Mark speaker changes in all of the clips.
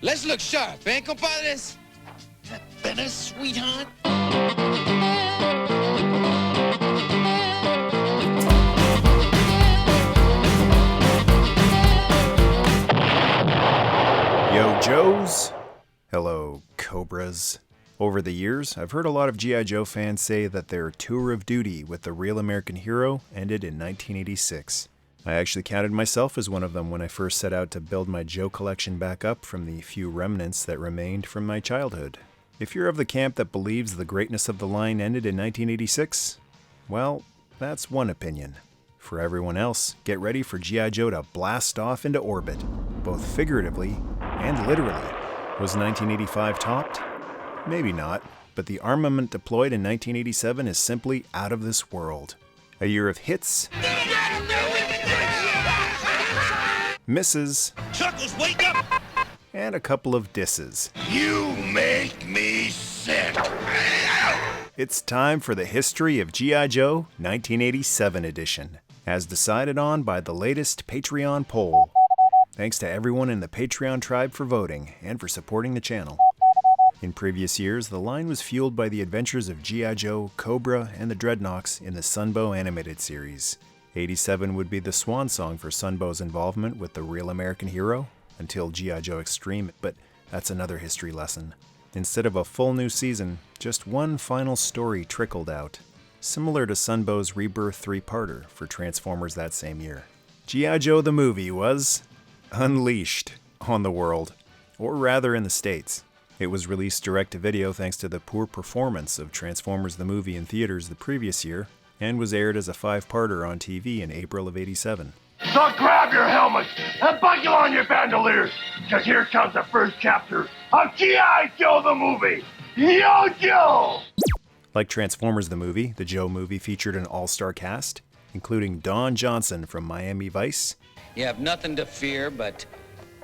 Speaker 1: Let's look sharp, eh, compadres?
Speaker 2: That better, sweetheart?
Speaker 3: Yo, Joes. Hello, Cobras. Over the years, I've heard a lot of G.I. Joe fans say that their tour of duty with the real American hero ended in 1986. I actually counted myself as one of them when I first set out to build my Joe collection back up from the few remnants that remained from my childhood. If you're of the camp that believes the greatness of the line ended in 1986, well, that's one opinion. For everyone else, get ready for G.I. Joe to blast off into orbit, both figuratively and literally. Was 1985 topped? Maybe not, but the armament deployed in 1987 is simply out of this world. A year of hits, misses,
Speaker 2: Chuckles, wake up!
Speaker 3: and a couple of disses.
Speaker 2: You make me sick!
Speaker 3: It's time for the History of G.I. Joe 1987 edition, as decided on by the latest Patreon poll. Thanks to everyone in the Patreon tribe for voting and for supporting the channel. In previous years, the line was fueled by the adventures of G.I. Joe, Cobra, and the Dreadnoks in the Sunbow animated series. 87 would be the swan song for Sunbow's involvement with the real American hero, until G.I. Joe Extreme, but that's another history lesson. Instead of a full new season, just one final story trickled out, similar to Sunbow's Rebirth 3-parter for Transformers that same year. G.I. Joe the movie was unleashed on the world, or rather in the States. It was released direct-to-video thanks to the poor performance of Transformers the movie in theaters the previous year, and was aired as a 5-parter on TV in April of '87.
Speaker 4: So grab your helmets and buckle on your bandoliers, because here comes the first chapter of G.I. Joe the movie. Yo, Joe!
Speaker 3: Like Transformers the movie, the Joe movie featured an all-star cast, including Don Johnson from Miami Vice.
Speaker 1: You have nothing to fear but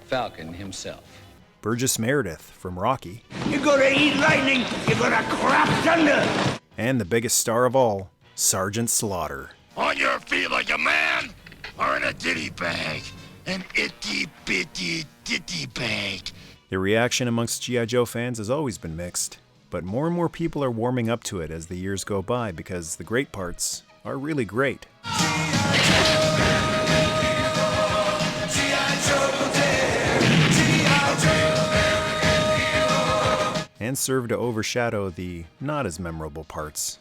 Speaker 1: Falcon himself.
Speaker 3: Burgess Meredith from Rocky.
Speaker 4: You're gonna eat lightning, you're gonna crap thunder!
Speaker 3: And the biggest star of all, Sergeant Slaughter.
Speaker 2: On your feet like a man, or in a ditty bag. An itty-bitty ditty bag.
Speaker 3: The reaction amongst G.I. Joe fans has always been mixed, but more and more people are warming up to it as the years go by because the great parts are really great. And serve to overshadow the not as memorable parts,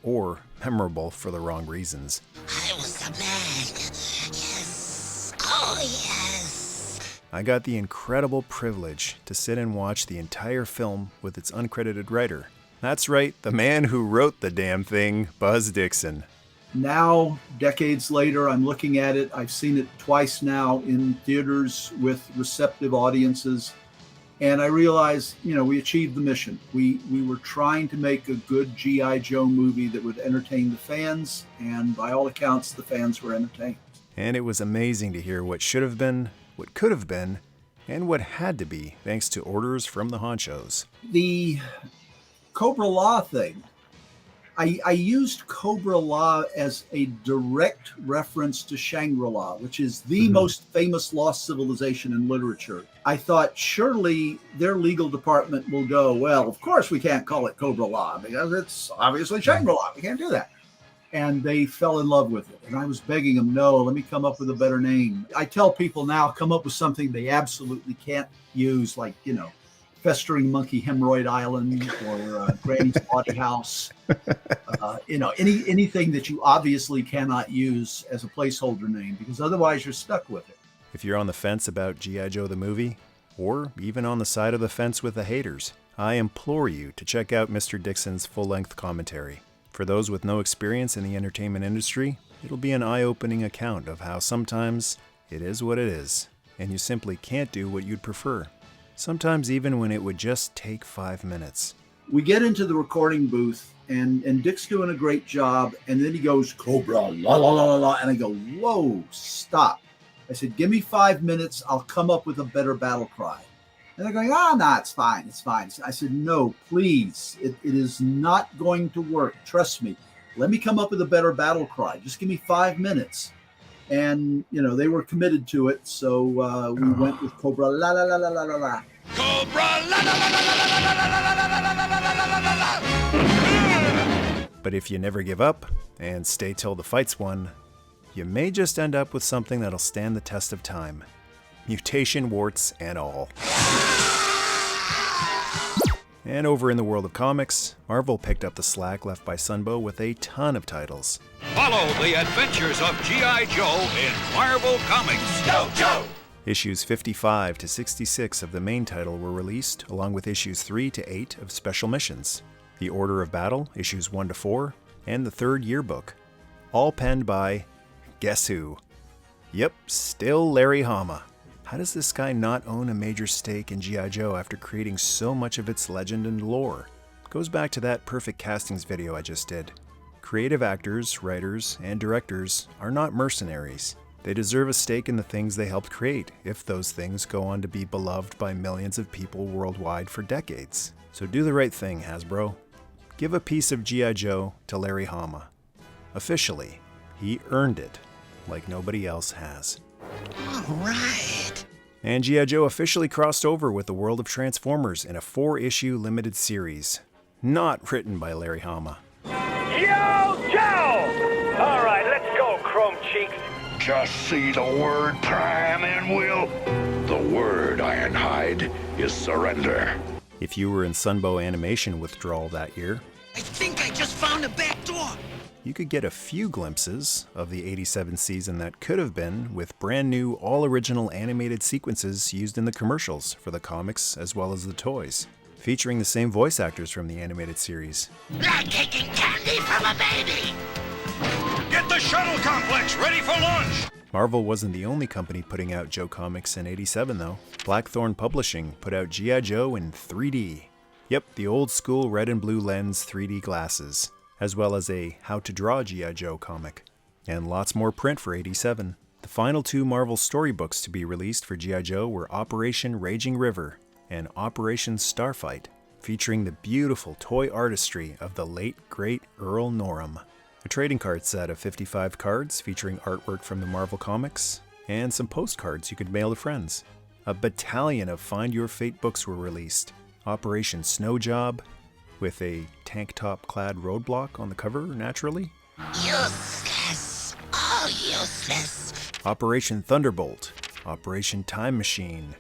Speaker 3: or memorable for the wrong reasons.
Speaker 2: I was the man. Yes. Oh, yes.
Speaker 3: I got the incredible privilege to sit and watch the entire film with its uncredited writer. That's right, the man who wrote the damn thing, Buzz Dixon.
Speaker 5: Now, decades later, I'm looking at it. I've seen it twice now in theaters with receptive audiences. And I realized, we achieved the mission. We were trying to make a good G.I. Joe movie that would entertain the fans. And by all accounts, the fans were entertained.
Speaker 3: And it was amazing to hear what should have been, what could have been, and what had to be, thanks to orders from the honchos.
Speaker 5: The Cobra Law thing. I used Cobra Law as a direct reference to Shangri-La, which is the most famous lost civilization in literature. I thought surely their legal department will go, well, of course we can't call it Cobra Law because it's obviously Shangri-La. We can't do that. And they fell in love with it. And I was begging them, no, let me come up with a better name. I tell people now, come up with something they absolutely can't use, like, Festering Monkey Hemorrhoid Island or Granny's Body House. Anything that you obviously cannot use as a placeholder name, because otherwise you're stuck with it.
Speaker 3: If you're on the fence about G.I. Joe the movie, or even on the side of the fence with the haters, I implore you to check out Mr. Dixon's full-length commentary. For those with no experience in the entertainment industry, it'll be an eye-opening account of how sometimes it is what it is, and you simply can't do what you'd prefer. Sometimes even when it would just take 5 minutes.
Speaker 5: We get into the recording booth, and Dick's doing a great job, and then he goes, Cobra, la, la, la, la, la, and I go, whoa, stop. I said, give me 5 minutes, I'll come up with a better battle cry. And they're going, no, it's fine, it's fine. I said, no, please, it is not going to work, trust me. Let me come up with a better battle cry, just give me 5 minutes. And, they were committed to it, so we went with Cobra, la, la, la, la, la, la, la.
Speaker 2: Cobra la la la la la la la la la la la la la.
Speaker 3: But if you never give up and stay till the fight's won, you may just end up with something that'll stand the test of time. Mutation, warts, and all. And over in the world of comics, Marvel picked up the slack left by Sunbow with a ton of titles.
Speaker 6: Follow the adventures of G.I. Joe in Marvel Comics.
Speaker 2: Go, Joe!
Speaker 3: Issues 55 to 66 of the main title were released, along with issues 3 to 8 of Special Missions, The Order of Battle, issues 1 to 4, and the third yearbook. All penned by, guess who? Yep, still Larry Hama. How does this guy not own a major stake in G.I. Joe after creating so much of its legend and lore? It goes back to that perfect castings video I just did. Creative actors, writers, and directors are not mercenaries. They deserve a stake in the things they helped create, if those things go on to be beloved by millions of people worldwide for decades. So do the right thing, Hasbro. Give a piece of G.I. Joe to Larry Hama. Officially, he earned it, like nobody else has.
Speaker 2: All right.
Speaker 3: And G.I. Joe officially crossed over with the world of Transformers in a 4-issue limited series. Not written by Larry Hama.
Speaker 4: Yo, Chow! All right, let's go, Chrome Cheeks.
Speaker 2: Just see the word Prime and we'll... The word, Ironhide, is surrender.
Speaker 3: If you were in Sunbow Animation withdrawal that year,
Speaker 2: I think I just found a back door.
Speaker 3: you could get a few glimpses of the 87 season that could have been, with brand new, all-original animated sequences used in the commercials for the comics as well as the toys, featuring the same voice actors from the animated series.
Speaker 2: Like taking candy from a baby.
Speaker 6: Get the shuttle complex ready for launch!
Speaker 3: Marvel wasn't the only company putting out Joe comics in 87 though. Blackthorn Publishing put out G.I. Joe in 3D. Yep, the old school red and blue lens 3D glasses, as well as a How to Draw G.I. Joe comic. And lots more print for 87. The final 2 Marvel storybooks to be released for G.I. Joe were Operation Raging River and Operation Starfight, featuring the beautiful toy artistry of the late great Earl Norham. A trading card set of 55 cards featuring artwork from the Marvel Comics, and some postcards you could mail to friends. A battalion of Find Your Fate books were released. Operation Snow Job, with a tank top clad roadblock on the cover, naturally.
Speaker 2: Useless. All useless.
Speaker 3: Operation Thunderbolt, Operation Time Machine,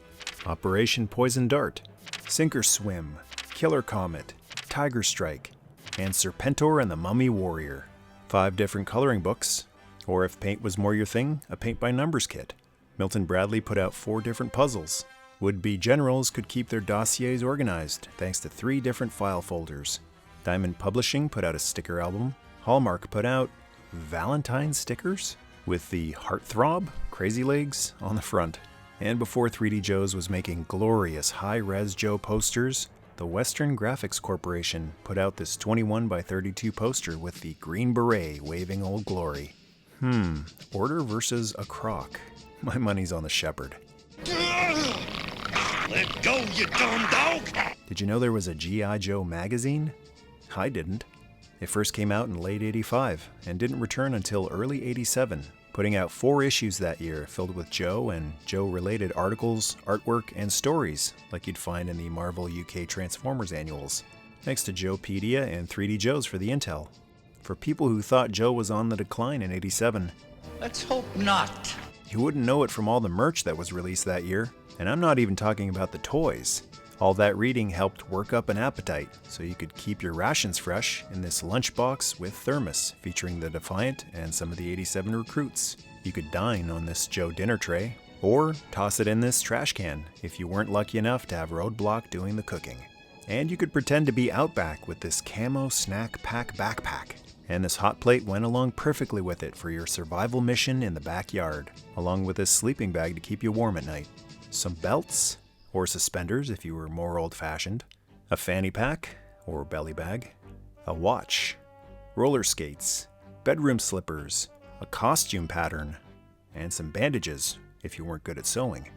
Speaker 3: Operation Poison Dart, Sink or Swim, Killer Comet, Tiger Strike, and Serpentor and the Mummy Warrior. 5 different coloring books, or if paint was more your thing, a paint by numbers kit. Milton Bradley put out 4 different puzzles. Would-be generals could keep their dossiers organized thanks to 3 different file folders. Diamond Publishing put out a sticker album. Hallmark put out Valentine stickers with the Heartthrob, Crazy Legs on the front. And before 3D Joe's was making glorious high-res Joe posters, the Western Graphics Corporation put out this 21 by 32 poster with the Green Beret waving Old Glory. Order versus a croc. My money's on the Shepherd.
Speaker 2: Let go, you dumb dog!
Speaker 3: Did you know there was a G.I. Joe magazine? I didn't. It first came out in late 85 and didn't return until early 87, putting out 4 issues that year filled with Joe and Joe-related articles, artwork, and stories like you'd find in the Marvel UK Transformers annuals, next to Joepedia and 3D Joe's for the intel. For people who thought Joe was on the decline in 87,
Speaker 1: Let's hope not.
Speaker 3: you wouldn't know it from all the merch that was released that year, and I'm not even talking about the toys. All that reading helped work up an appetite, so you could keep your rations fresh in this lunchbox with thermos, featuring the Defiant and some of the 87 recruits. You could dine on this Joe dinner tray, or toss it in this trash can if you weren't lucky enough to have Roadblock doing the cooking. And you could pretend to be Outback with this camo snack pack backpack. And this hot plate went along perfectly with it for your survival mission in the backyard, along with this sleeping bag to keep you warm at night. Some belts, or suspenders if you were more old-fashioned, a fanny pack, or belly bag, a watch, roller skates, bedroom slippers, a costume pattern, and some bandages if you weren't good at sewing.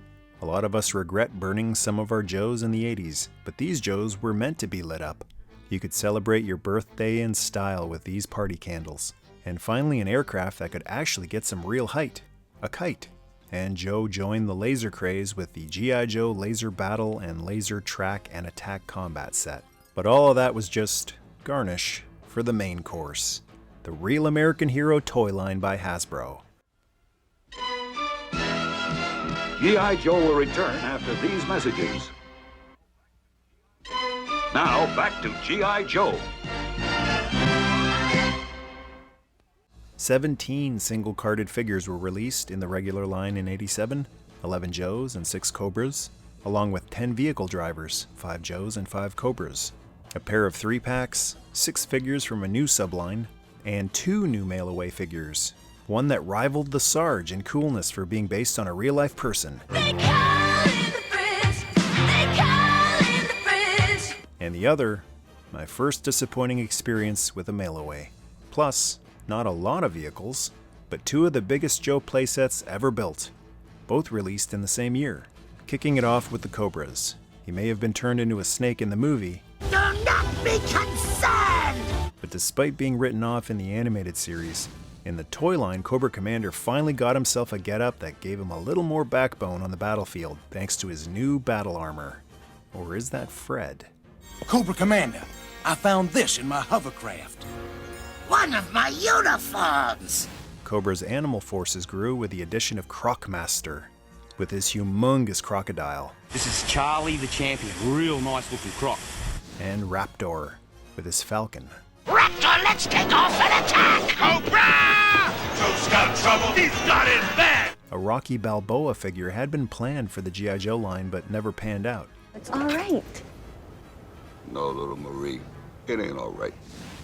Speaker 3: A lot of us regret burning some of our Joes in the 80s, but these Joes were meant to be lit up. You could celebrate your birthday in style with these party candles. And finally, an aircraft that could actually get some real height, a kite. and Joe joined the laser craze with the G.I. Joe Laser Battle and Laser Track and Attack Combat set. But all of that was just garnish for the main course, the Real American Hero toy line by Hasbro.
Speaker 6: G.I. Joe will return after these messages. Now, back to G.I. Joe.
Speaker 3: 17 single-carded figures were released in the regular line in '87, 11 Joes and 6 Cobras, along with 10 vehicle drivers, 5 Joes and 5 Cobras, a pair of 3-packs, 6 figures from a new subline, and 2 new mail-away figures, one that rivaled the Sarge in coolness for being based on a real-life person.
Speaker 7: They call in the fridge. They call in the fridge.
Speaker 3: And the other, my first disappointing experience with a mail-away. Plus, not a lot of vehicles, but 2 of the biggest Joe playsets ever built, both released in the same year. Kicking it off with the Cobras. He may have been turned into a snake in the movie,
Speaker 2: Do not be concerned!
Speaker 3: but despite being written off in the animated series, in the toy line, Cobra Commander finally got himself a getup that gave him a little more backbone on the battlefield thanks to his new battle armor. Or is that Fred?
Speaker 8: Cobra Commander, I found this in my hovercraft.
Speaker 2: One of my uniforms!
Speaker 3: Cobra's animal forces grew with the addition of Crocmaster, with his humongous crocodile,
Speaker 8: This is Charlie the Champion, real nice looking croc.
Speaker 3: and Raptor, with his falcon.
Speaker 2: Raptor, let's take off and attack! Cobra!
Speaker 4: Joe's got trouble. He's got it bad.
Speaker 3: A Rocky Balboa figure had been planned for the G.I. Joe line but never panned out.
Speaker 9: It's all right.
Speaker 10: No, little Marie, it ain't all right.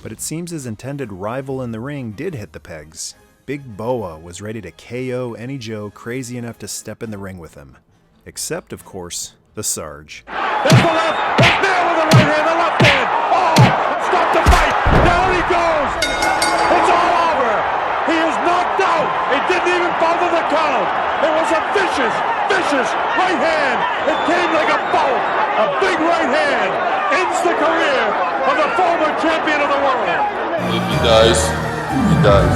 Speaker 3: But it seems his intended rival in the ring did hit the pegs. Big Boa was ready to KO any Joe crazy enough to step in the ring with him. Except, of course, the Sarge.
Speaker 4: There's the left. There's there with the right hand. The left hand. Oh, stop the fight. Down he goes. It's all over. He is knocked out. It didn't even bother the count. It was a vicious right hand. It came like a bolt. A big right hand ends the career of the former champion of the world.
Speaker 10: If he dies, he dies.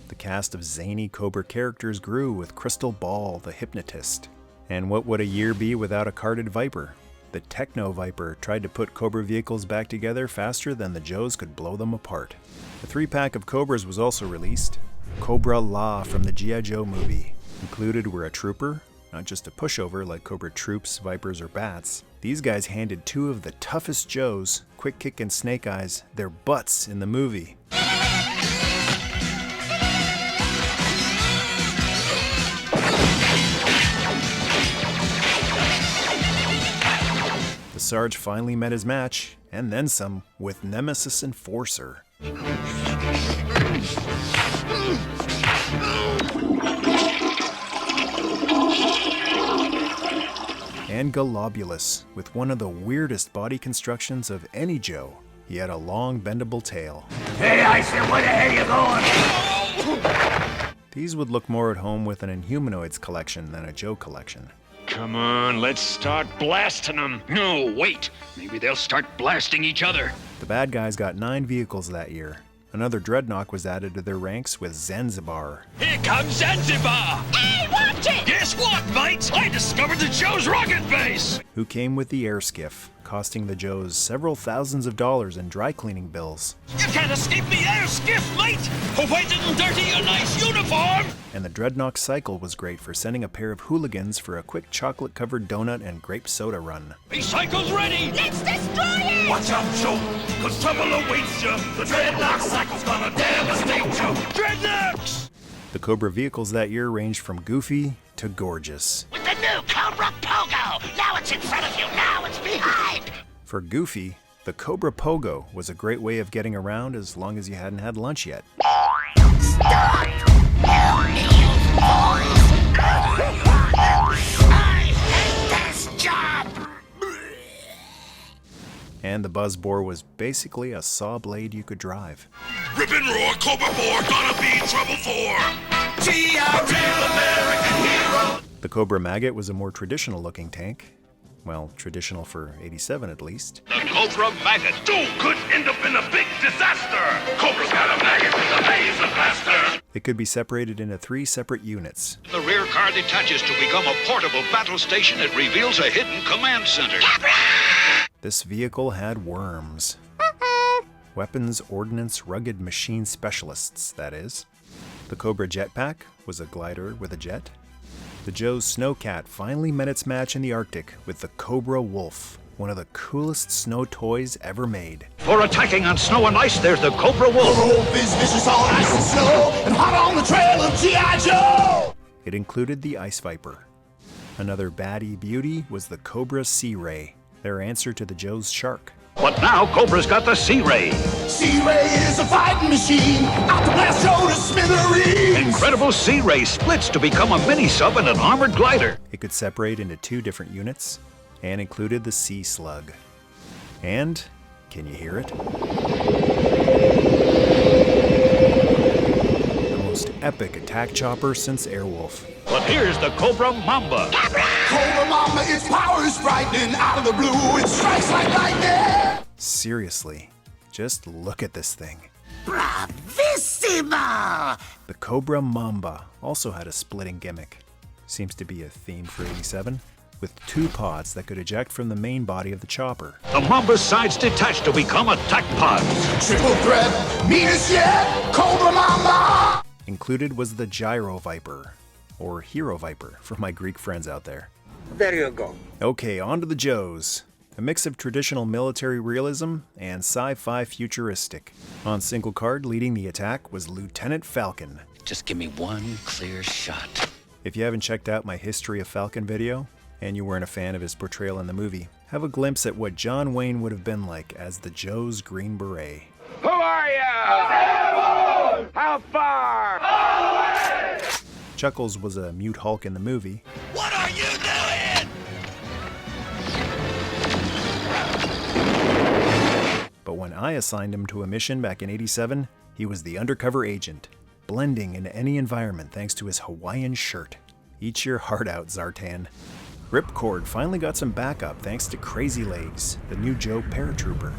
Speaker 3: The cast of zany Cobra characters grew with Crystal Ball, the hypnotist. And what would a year be without a carded Viper? The Techno Viper tried to put Cobra vehicles back together faster than the Joes could blow them apart. A 3-pack of Cobras was also released. Cobra La from the G.I. Joe movie. Included were a trooper, not just a pushover like Cobra Troops, Vipers, or Bats. These guys handed 2 of the toughest Joes, Quick Kick and Snake Eyes, their butts in the movie. The Sarge finally met his match, and then some, with Nemesis Enforcer. And Globulus, with one of the weirdest body constructions of any Joe. He had a long, bendable tail.
Speaker 4: Hey, I said, where the hell you going?
Speaker 3: These would look more at home with an Inhumanoids collection than a Joe collection.
Speaker 6: Come on, let's start blasting them. No, wait. Maybe they'll start blasting each other.
Speaker 3: The bad guys got 9 vehicles that year. Another Dreadnought was added to their ranks with Zanzibar.
Speaker 6: Here comes Zanzibar!
Speaker 7: Hey, watch it!
Speaker 6: Guess what, mates? I discovered the Joe's rocket base!
Speaker 3: Who came with the air skiff, costing the Joes several thousands of dollars in dry cleaning bills.
Speaker 6: You can't escape the air skiff, mate! Hope I didn't dirty your nice uniform!
Speaker 3: And the Dreadnought Cycle was great for sending a pair of hooligans for a quick chocolate-covered donut and grape soda run.
Speaker 6: Recycle's ready!
Speaker 7: Let's destroy it!
Speaker 4: Watch out, Joe, cause trouble awaits you. The dreadlock cycle's gonna devastate you.
Speaker 6: Dreadnoughts!
Speaker 3: The Cobra vehicles that year ranged from goofy to gorgeous.
Speaker 2: With the new Cobra Pogo! Now it's in front of you, now it's behind!
Speaker 3: For goofy, the Cobra Pogo was a great way of getting around as long as you hadn't had lunch yet.
Speaker 2: I hate this job!
Speaker 3: And the Buzzbore was basically a saw blade you could drive.
Speaker 4: Rip and roar, Cobra Boar, gonna be in trouble for G.I. Real American Hero.
Speaker 3: The Cobra Maggot was a more traditional looking tank. Well, traditional for 87 at least.
Speaker 6: The Cobra maggot. Two could end up in a big disaster. Cobra's got a maggot in the maze of blaster.
Speaker 3: It could be separated into 3 separate units.
Speaker 6: The rear car detaches to become a portable battle station. It reveals a hidden command center.
Speaker 3: This vehicle had worms. Weapons, ordnance, rugged machine specialists, that is. The Cobra jetpack was a glider with a jet. The Joe's Snowcat finally met its match in the Arctic with the Cobra Wolf, one of the coolest snow toys ever made.
Speaker 6: For attacking on snow and ice, there's the Cobra Wolf.
Speaker 2: The wolf is vicious on ice and snow and hot on the trail of G.I. Joe.
Speaker 3: It included the Ice Viper. Another baddie beauty was the Cobra Sea Ray, their answer to the Joe's Shark.
Speaker 6: But now Cobra's got the Sea Ray.
Speaker 2: Sea Ray is a fighting machine, out to blast Joe to smithereens.
Speaker 6: Incredible Sea Ray splits to become a mini-sub and an armored glider.
Speaker 3: It could separate into 2 different units, and included the Sea Slug. And, can you hear it? The most epic attack chopper since Airwolf.
Speaker 6: But here's the Cobra Mamba.
Speaker 2: Cobra Mamba, its power is frightening. Out of the blue, it strikes like lightning.
Speaker 3: Seriously, just look at this thing.
Speaker 2: Bravissimo!
Speaker 3: The Cobra Mamba also had a splitting gimmick. Seems to be a theme for 87, with 2 pods that could eject from the main body of the chopper.
Speaker 6: The Mamba's sides detach to become attack pods.
Speaker 2: Triple threat, meanest yet, Cobra Mamba!
Speaker 3: Included was the Gyro Viper, or Hero Viper for my Greek friends out there.
Speaker 8: There you go.
Speaker 3: Okay, on to the Joes. A mix of traditional military realism and sci-fi futuristic. On single card leading the attack was Lieutenant Falcon.
Speaker 1: Just give me one clear shot.
Speaker 3: If you haven't checked out my History of Falcon video, and you weren't a fan of his portrayal in the movie, have a glimpse at what John Wayne would have been like as the Joe's Green Beret.
Speaker 4: Who are you? How far?
Speaker 3: Chuckles was a mute Hulk in the movie,
Speaker 2: What are you doing?
Speaker 3: but when I assigned him to a mission back in 87, he was the undercover agent, blending in any environment thanks to his Hawaiian shirt. Eat your heart out, Zartan. Ripcord finally got some backup thanks to Crazy Legs, the new Joe paratrooper.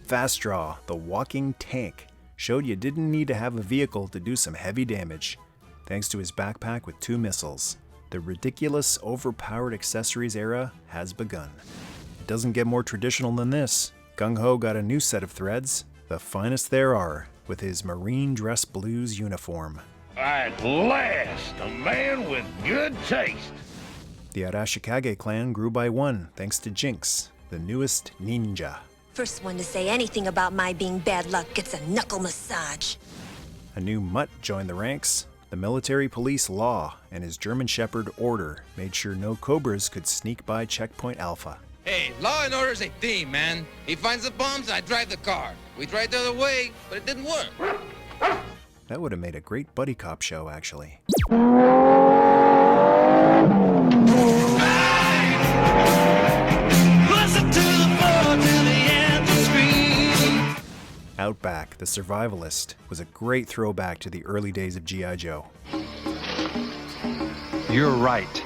Speaker 3: Fast Draw, the walking tank, showed you didn't need to have a vehicle to do some heavy damage, thanks to his backpack with 2 missiles. The ridiculous, overpowered accessories era has begun. It doesn't get more traditional than this. Gung Ho got a new set of threads, the finest there are, with his Marine Dress Blues uniform.
Speaker 4: At last, a man with good taste.
Speaker 3: The Arashikage clan grew by 1 thanks to Jinx, the newest ninja.
Speaker 7: First one to say anything about my being bad luck gets a knuckle massage.
Speaker 3: A new mutt joined the ranks. The military police Law and his German Shepherd Order made sure no Cobras could sneak by Checkpoint Alpha.
Speaker 9: Hey, law and order's a team, man. He finds the bombs, I drive the car. We tried the other way, but it didn't work.
Speaker 3: That would have made a great buddy cop show, actually. Outback, the Survivalist, was a great throwback to the early days of G.I. Joe.
Speaker 11: You're right.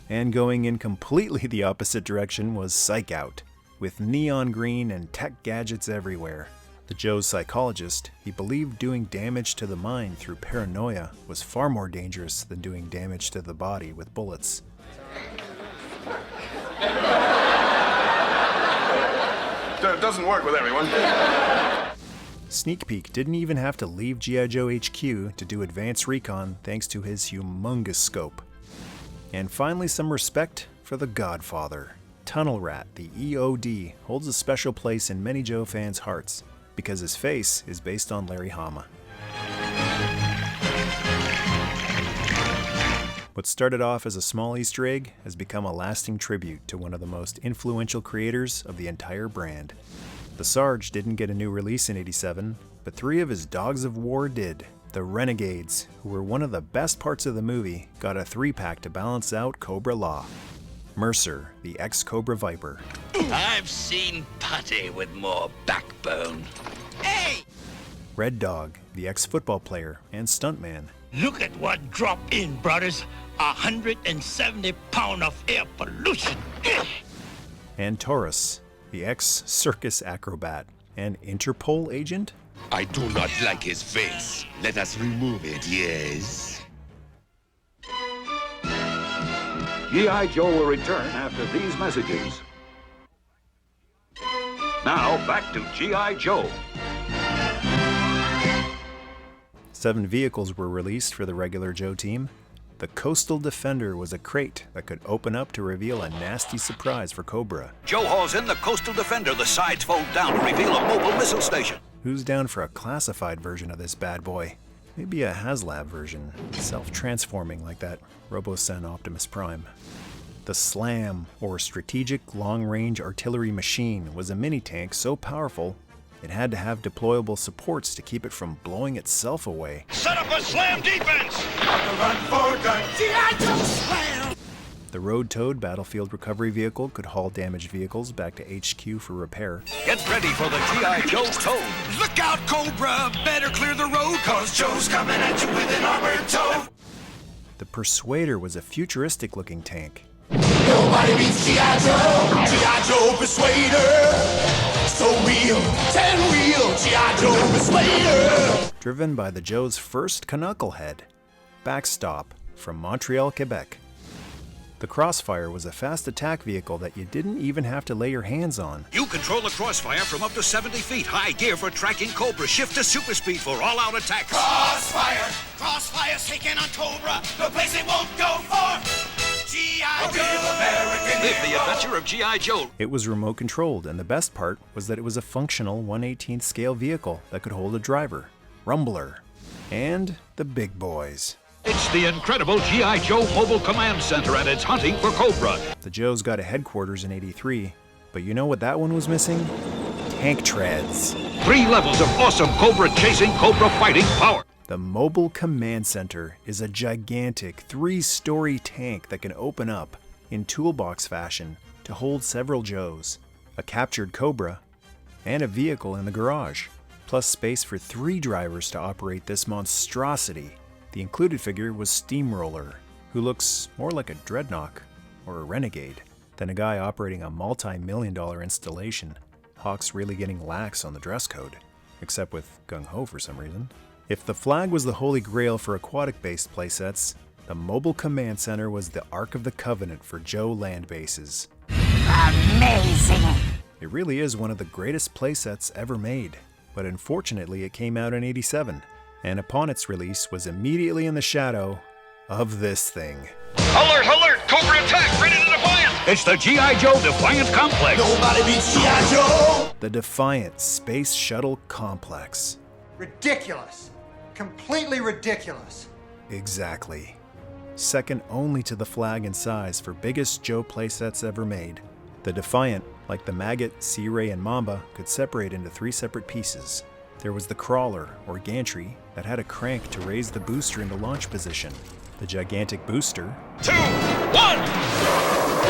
Speaker 3: And going in completely the opposite direction was Psych Out, with neon green and tech gadgets everywhere. The Joe's psychologist, he believed doing damage to the mind through paranoia was far more dangerous than doing damage to the body with bullets.
Speaker 10: It doesn't work with everyone.
Speaker 3: Sneak Peek didn't even have to leave G.I. Joe HQ to do advanced recon thanks to his humongous scope. And finally, some respect for the Godfather. Tunnel Rat, the EOD, holds a special place in many Joe fans' hearts because his face is based on Larry Hama. What started off as a small Easter egg has become a lasting tribute to one of the most influential creators of the entire brand. The Sarge didn't get a new release in 87, but 3 of his Dogs of War did. The Renegades, who were one of the best parts of the movie, got a 3-pack to balance out Cobra Law. Mercer, the ex-Cobra Viper.
Speaker 1: I've seen putty with more backbone. Hey!
Speaker 3: Red Dog, the ex-football player and stuntman.
Speaker 2: Look at what dropped in, brothers. 170 pounds of air pollution.
Speaker 3: And Taurus, the ex-circus acrobat and Interpol agent.
Speaker 6: I do not like his face. Let us remove it, yes?
Speaker 11: G.I. Joe will return after these messages. Now, back to G.I. Joe.
Speaker 3: 7 vehicles were released for the regular Joe team. The Coastal Defender was a crate that could open up to reveal a nasty surprise for Cobra.
Speaker 11: Joe hauls in the Coastal Defender. The sides fold down to reveal a mobile missile station.
Speaker 3: Who's down for a classified version of this bad boy? Maybe a HasLab version, self-transforming like that RoboSen Optimus Prime. The Slam, or Strategic Long-Range Artillery Machine, was a mini-tank so powerful it had to have deployable supports to keep it from blowing itself away.
Speaker 6: Set up a slam defense!
Speaker 2: Run for gun. G.I. Joe slam!
Speaker 3: The road-towed battlefield recovery vehicle could haul damaged vehicles back to HQ for repair.
Speaker 11: Get ready for the G.I. Joe tow.
Speaker 8: Look out, Cobra! Better clear the road,
Speaker 2: Cause Joe's coming at you with an armored toe.
Speaker 3: The Persuader was a futuristic-looking tank.
Speaker 2: Nobody beats G.I. Joe. G.I. Joe Persuader. So wheel, 10-wheel, G.I. Joe Persuader.
Speaker 3: Driven by the Joe's first Knucklehead, Backstop, from Montreal, Quebec. The Crossfire was a fast attack vehicle that you didn't even have to lay your hands on.
Speaker 11: You control the Crossfire from up to 70 feet. High gear for tracking Cobra. Shift to super speed for all-out attacks.
Speaker 2: Crossfire. Crossfire's taking on Cobra. The place it won't go far. G.I. Joe, American
Speaker 11: Live the
Speaker 2: hero.
Speaker 11: adventure of G.I. Joe.
Speaker 3: It was remote controlled, and the best part was that it was a functional 1/18 scale vehicle that could hold a driver, Rumbler, and the big boys.
Speaker 11: It's the incredible G.I. Joe Mobile Command Center, and it's hunting for Cobra.
Speaker 3: The Joes got a headquarters in '83, but you know what that one was missing? Tank treads.
Speaker 11: 3 levels of awesome Cobra chasing, Cobra fighting power.
Speaker 3: The Mobile Command Center is a gigantic 3-story tank that can open up in toolbox fashion to hold several Joes, a captured Cobra, and a vehicle in the garage, plus space for 3 drivers to operate this monstrosity. The included figure was Steamroller, who looks more like a dreadnought or a renegade than a guy operating a multi-million-dollar installation. Hawk's really getting lax on the dress code, except with gung-ho for some reason. If the flag was the holy grail for aquatic-based playsets, the Mobile Command Center was the Ark of the Covenant for Joe land bases.
Speaker 7: Amazing.
Speaker 3: It really is one of the greatest playsets ever made, but unfortunately it came out in '87, and upon its release was immediately in the shadow of this thing.
Speaker 6: Alert, alert! Cobra attack! Ready to Defiant!
Speaker 11: It's the G.I. Joe Defiant Complex.
Speaker 2: Nobody beats G.I. Joe.
Speaker 3: The Defiant Space Shuttle Complex.
Speaker 12: Ridiculous. Completely ridiculous.
Speaker 3: Exactly. Second only to the Flag in size for biggest Joe playsets ever made. The Defiant, like the Maggot, Sea Ray, and Mamba, could separate into 3 separate pieces. There was the Crawler, or Gantry, that had a crank to raise the booster into launch position. The gigantic booster,
Speaker 6: 2, 1!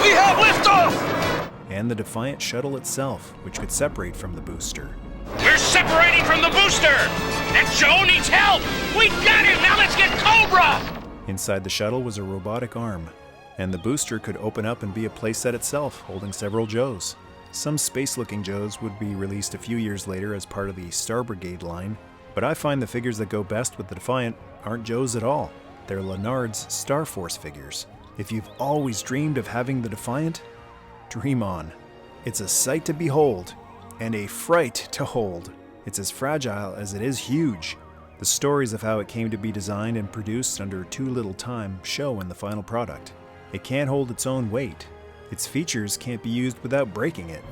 Speaker 6: We have liftoff!
Speaker 3: and the Defiant shuttle itself, which could separate from the booster.
Speaker 6: We're separating from the booster! And Joe needs help! We got him! Now let's get Cobra!
Speaker 3: Inside the shuttle was a robotic arm, and the booster could open up and be a playset itself, holding several Joes. Some space-looking Joes would be released a few years later as part of the Star Brigade line, but I find the figures that go best with the Defiant aren't Joes at all. They're Lennard's Star Force figures. If you've always dreamed of having the Defiant, dream on. It's a sight to behold, and a fright to hold. It's as fragile as it is huge. The stories of how it came to be designed and produced under too little time show in the final product. It can't hold its own weight. Its features can't be used without breaking it.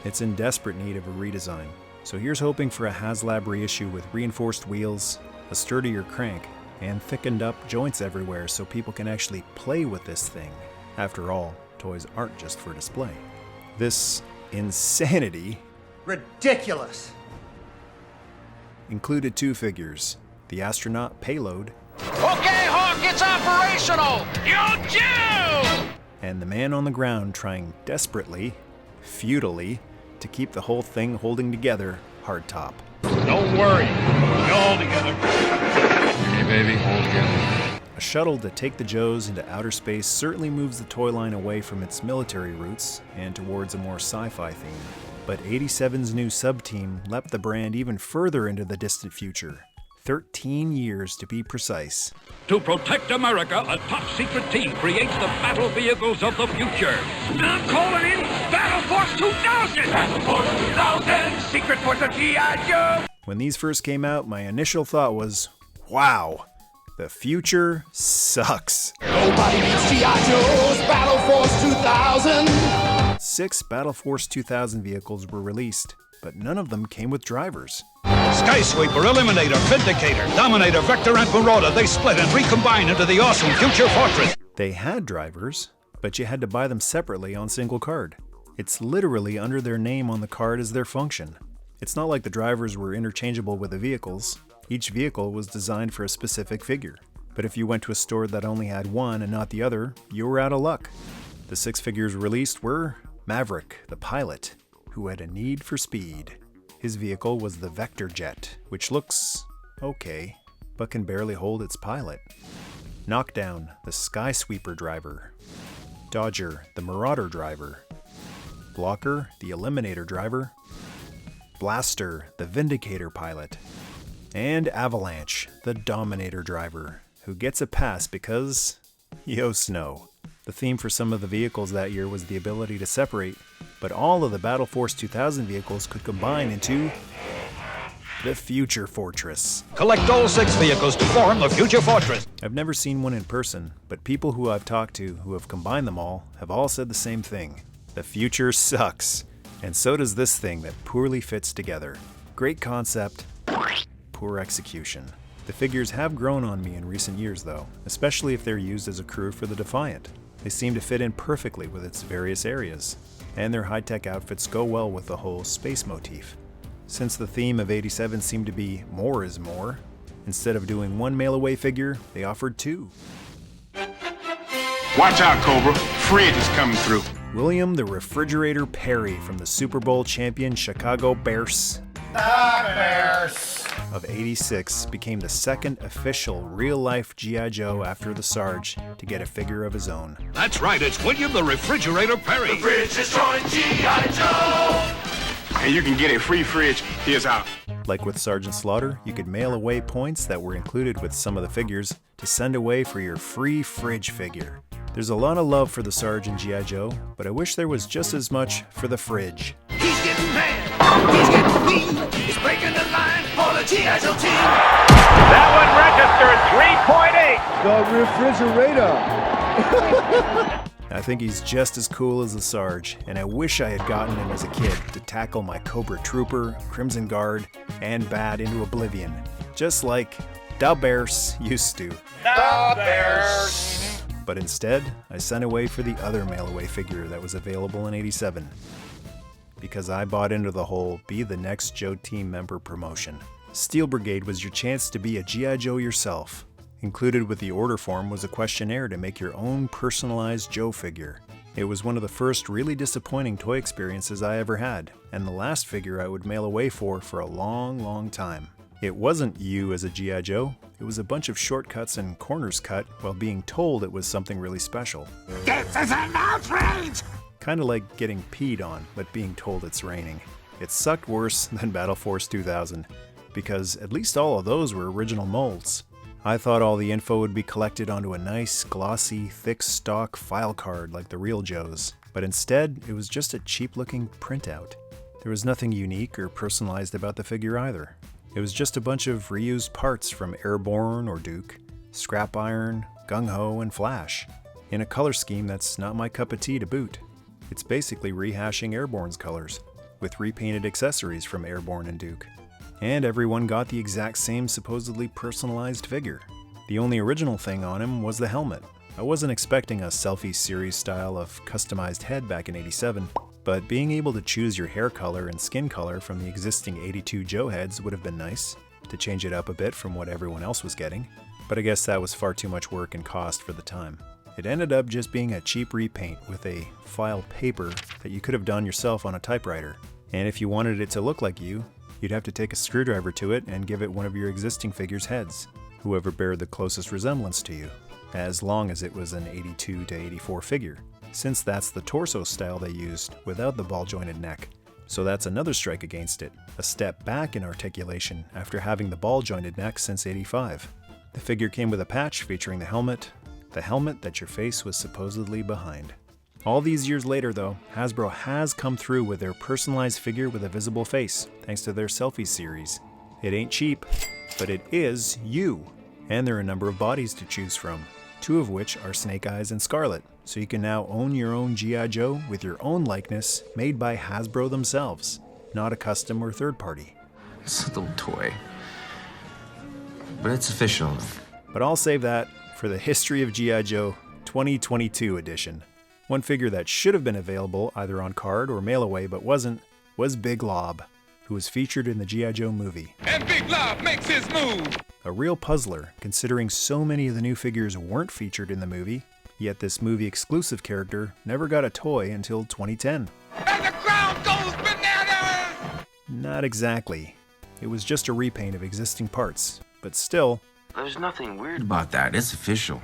Speaker 3: It's in desperate need of a redesign. So here's hoping for a HasLab reissue with reinforced wheels, a sturdier crank, and thickened up joints everywhere so people can actually play with this thing. After all, toys aren't just for display. This insanity
Speaker 12: Ridiculous.
Speaker 3: included 2 figures, the astronaut Payload
Speaker 9: Okay, Hawk, it's operational! Yo, Joe!
Speaker 3: and the man on the ground trying desperately, futilely, to keep the whole thing holding together, Hardtop.
Speaker 6: Don't worry. We'll hold together.
Speaker 1: Hey, baby, hold together.
Speaker 3: A shuttle to take the Joes into outer space certainly moves the toy line away from its military roots and towards a more sci-fi theme. But 87's new sub-team leapt the brand even further into the distant future. 13 years to be precise.
Speaker 11: To protect America, a top-secret team creates the battle vehicles of the future. I'm calling in Battle Force 2000! Battle Force 2000! Secret Force of G.I. Joe!
Speaker 3: When these first came out, my initial thought was, wow, the future sucks.
Speaker 2: Nobody beats G.I. Joe's Battle Force 2000.
Speaker 3: 6 Battle Force 2000 vehicles were released, but none of them came with drivers.
Speaker 11: Skysweeper, Eliminator, Vindicator, Dominator, Vector, and Marauder, they split and recombine into the awesome Future Fortress.
Speaker 3: They had drivers, but you had to buy them separately on single card. It's literally under their name on the card as their function. It's not like the drivers were interchangeable with the vehicles. Each vehicle was designed for a specific figure. But if you went to a store that only had one and not the other, you were out of luck. The 6 figures released were Maverick, the pilot, who had a need for speed. His vehicle was the Vector Jet, which looks okay, but can barely hold its pilot. Knockdown, the Skysweeper driver. Dodger, the Marauder driver. Blocker, the Eliminator driver. Blaster, the Vindicator pilot. And Avalanche, the Dominator driver, who gets a pass because, yo snow. The theme for some of the vehicles that year was the ability to separate, but all of the Battle Force 2000 vehicles could combine into the Future Fortress.
Speaker 11: Collect all 6 vehicles to form the Future Fortress.
Speaker 3: I've never seen one in person, but people who I've talked to who have combined them all have all said the same thing. The future sucks, and so does this thing that poorly fits together. Great concept, poor execution. The figures have grown on me in recent years though, especially if they're used as a crew for the Defiant. They seem to fit in perfectly with its various areas, and their high-tech outfits go well with the whole space motif. Since the theme of 87 seemed to be more is more, instead of doing 1 mail-away figure, they offered 2.
Speaker 6: Watch out, Cobra. Fridge is coming through.
Speaker 3: William the Refrigerator Perry from the Super Bowl champion Chicago Bears of 86 became the second official real-life G.I. Joe after the Sarge to get a figure of his own.
Speaker 11: That's right, it's William the Refrigerator Perry.
Speaker 2: The Fridge is joined G.I. Joe.
Speaker 6: And you can get a free fridge. Here's how.
Speaker 3: Like with Sergeant Slaughter, you could mail away points that were included with some of the figures to send away for your free fridge figure. There's a lot of love for the Sarge in G.I. Joe, but I wish there was just as much for the fridge.
Speaker 2: He's getting mad. He's getting mean. He's breaking the line for the G.I. Joe team.
Speaker 4: That one registered 3.8. The refrigerator.
Speaker 3: I think he's just as cool as the Sarge, and I wish I had gotten him as a kid to tackle my Cobra Trooper, Crimson Guard, and Bad into oblivion, just like Da Bears used to.
Speaker 4: The Bears.
Speaker 3: But instead, I sent away for the other mail-away figure that was available in 87. Because I bought into the whole be the next Joe team member promotion. Steel Brigade was your chance to be a G.I. Joe yourself. Included with the order form was a questionnaire to make your own personalized Joe figure. It was one of the first really disappointing toy experiences I ever had, and the last figure I would mail away for a long, long time. It wasn't you as a G.I. Joe, it was a bunch of shortcuts and corners cut while being told it was something really special.
Speaker 2: This is an outrage.
Speaker 3: Kinda like getting peed on, but being told it's raining. It sucked worse than Battle Force 2000, because at least all of those were original molds. I thought all the info would be collected onto a nice, glossy, thick stock file card like the real Joes, but instead it was just a cheap-looking printout. There was nothing unique or personalized about the figure either. It was just a bunch of reused parts from Airborne or Duke, Scrap Iron, Gung Ho, and Flash, in a color scheme that's not my cup of tea to boot. It's basically rehashing Airborne's colors, with repainted accessories from Airborne and Duke. And everyone got the exact same supposedly personalized figure. The only original thing on him was the helmet. I wasn't expecting a Selfie series style of customized head back in 87, but being able to choose your hair color and skin color from the existing 82 Joe heads would have been nice, to change it up a bit from what everyone else was getting. But I guess that was far too much work and cost for the time. It ended up just being a cheap repaint with a file paper that you could have done yourself on a typewriter. And if you wanted it to look like you You'd have to take a screwdriver to it and give it one of your existing figures' heads, whoever bared the closest resemblance to you, as long as it was an 82 to 84 figure, since that's the torso style they used without the ball-jointed neck. So that's another strike against it, a step back in articulation after having the ball-jointed neck since 85. The figure came with a patch featuring the helmet that your face was supposedly behind. All these years later though, Hasbro has come through with their personalized figure with a visible face, thanks to their Selfie series. It ain't cheap, but it is you. And there are a number of bodies to choose from, 2 of which are Snake Eyes and Scarlet, so you can now own your own G.I. Joe with your own likeness made by Hasbro themselves, not a custom or third party.
Speaker 13: It's a little toy, but it's official.
Speaker 3: But I'll save that for the History of G.I. Joe 2022 edition. One figure that should have been available either on card or mail away but wasn't was Big Lob, who was featured in the G.I. Joe movie.
Speaker 9: And Big Lob makes his move!
Speaker 3: A real puzzler, considering so many of the new figures weren't featured in the movie, yet this movie exclusive character never got a toy until 2010.
Speaker 9: And the crowd goes bananas!
Speaker 3: Not exactly. It was just a repaint of existing parts, but still.
Speaker 13: There's nothing weird about that, it's official.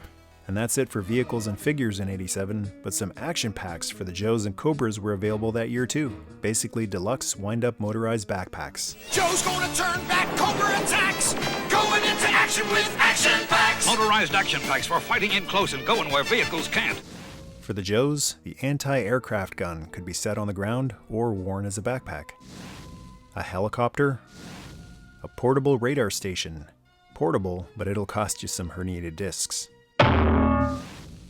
Speaker 3: And that's it for vehicles and figures in '87, but some action packs for the Joes and Cobras were available that year too. Basically deluxe wind-up motorized backpacks.
Speaker 2: Joe's gonna turn back, Cobra attacks! Going into action with action packs!
Speaker 11: Motorized action packs for fighting in close and going where vehicles can't.
Speaker 3: For the Joes, the anti-aircraft gun could be set on the ground or worn as a backpack. A helicopter, a portable radar station. Portable, but it'll cost you some herniated discs.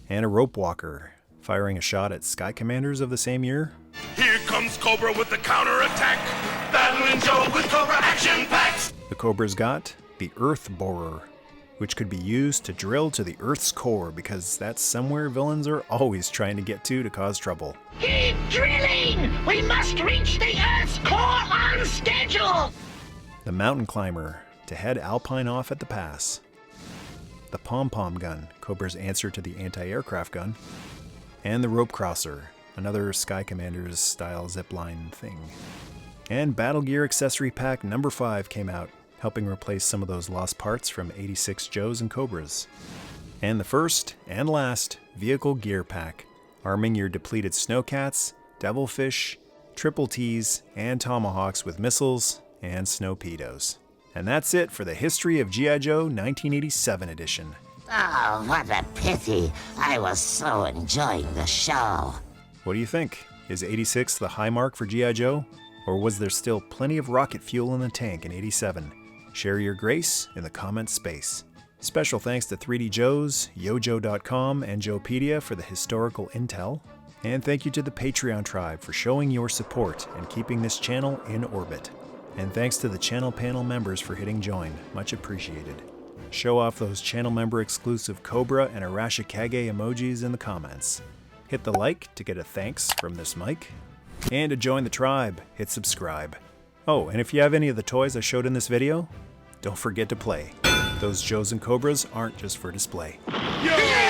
Speaker 3: And a rope walker, firing a shot at Sky Commanders of the same year.
Speaker 6: Here comes Cobra with the counterattack. Battling Joe with Cobra action packs.
Speaker 3: The Cobra's got the Earth Borer, which could be used to drill to the Earth's core because that's somewhere villains are always trying to get to cause trouble.
Speaker 7: Keep drilling! We must reach the Earth's core on schedule!
Speaker 3: The Mountain Climber, to head Alpine off at the pass. The Pom-Pom gun, Cobra's answer to the anti-aircraft gun. And the Rope Crosser, another Sky Commanders style zipline thing. And Battle Gear Accessory Pack number 5 came out, helping replace some of those lost parts from 86 Joes and Cobras. And the first and last Vehicle Gear Pack, arming your depleted Snowcats, Devilfish, Triple T's, and Tomahawks with missiles and Snowpedos. And that's it for the History of G.I. Joe 1987 edition.
Speaker 14: Oh, what a pity. I was so enjoying the show.
Speaker 3: What do you think? Is 86 the high mark for G.I. Joe? Or was there still plenty of rocket fuel in the tank in 87? Share your grace in the comments space. Special thanks to 3D Joes, Yojo.com, and Joepedia for the historical intel. And thank you to the Patreon tribe for showing your support and keeping this channel in orbit. And thanks to the channel panel members for hitting join, much appreciated. Show off those channel member exclusive Cobra and Arashikage emojis in the comments. Hit the like to get a thanks from this mic. And to join the tribe, hit subscribe. Oh, and if you have any of the toys I showed in this video, don't forget to play. Those Joes and Cobras aren't just for display.
Speaker 6: Yo!